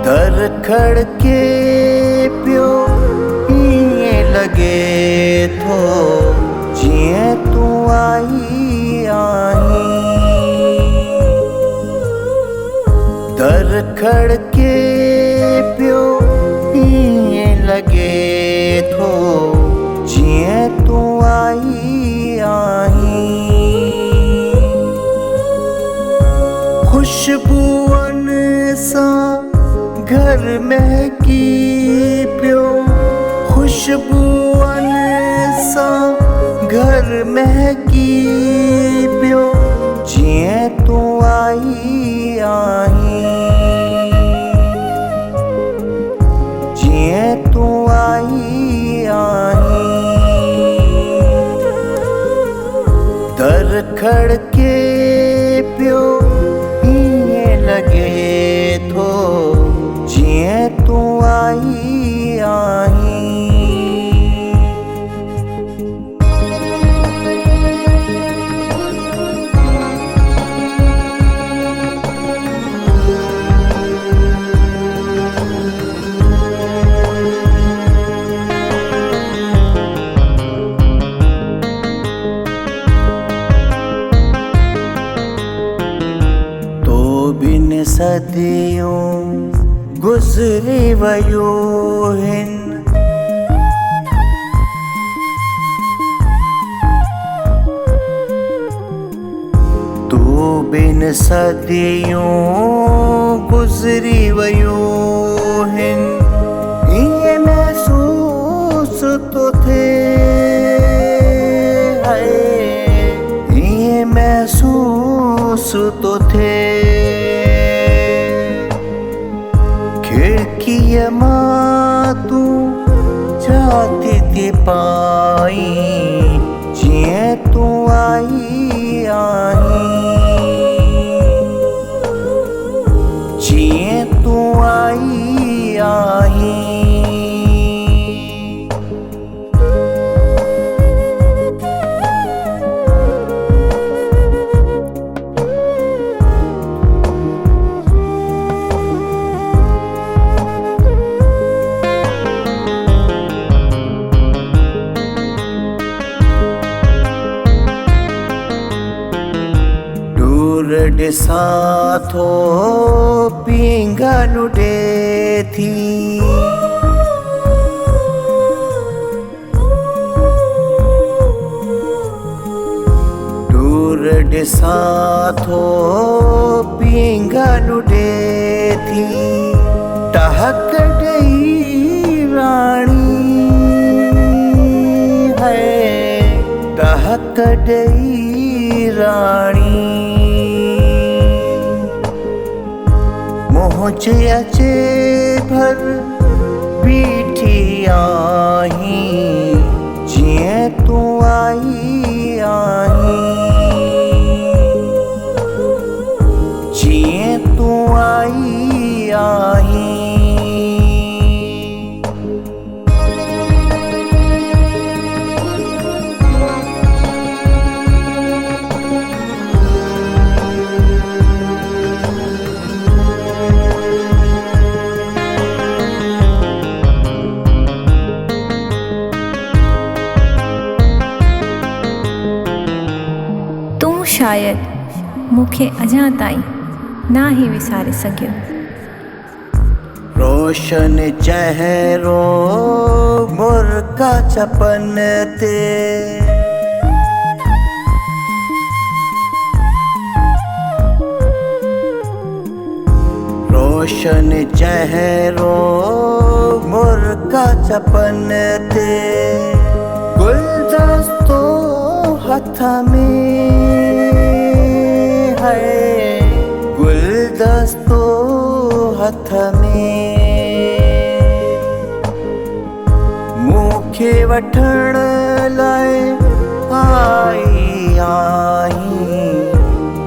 दर खड़के पियो ईअं लॻे थो जीअं तूं आई आहीं। दर खड़के पियो ईअं लॻे थो जीअं तूं आई आहीं। खुशबूअनि सां घर महकी पियो, खुशबूअनि सां घर महकी पियो जीअं तूं आई आहीं। जीअं तूं आई आहीं। दर खड़के पियो ईअं लॻे थो जीअं तूं आई आहीं। तो बिन सदियों गुज़री वयूं आहिनि, तू बिन सदियों गुज़री वयूं आहिनि। ईअं महसूस तो थिए, ईअं महसूस तो थिए खिड़कीअ मां तूं झांकी थी पाईं जीअं तूं आई आहीं। जीअं तूं आई आहीं। दूर ॾिसां थो पींघन उॾे थी, दूर ॾिसां थो पींघन उॾे थी। टहक ॾेई राणी है, टहक ॾेई राणी मुझे अचे भर बीठी आहीं जीअं तूं आई आहीं। जीअं तूं आई आहीं। शायद मूंखे अञा ताईं ना ही विसारे सघियो। रोशन चेहरो मुर्गा चपन ते, रोशन चेहरो मुर्गा चपन ते, गुलदस्तो हथ में है, हथ में मूंखे वठण लाइ आई आहीं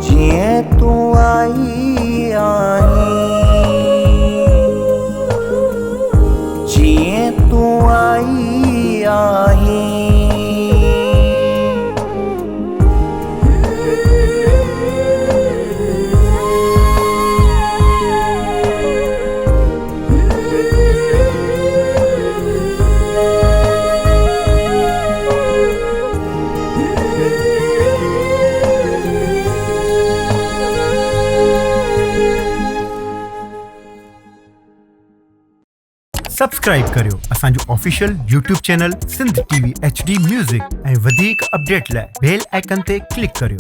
जीअं तूं आई आहीं जीअं तूं आई आहीं सब्सक्राइब करियो असांजो official YouTube channel Sindh TV HD music ऐं वधीक अपडेट लाइ बेल आइकन ते क्लिक करियो।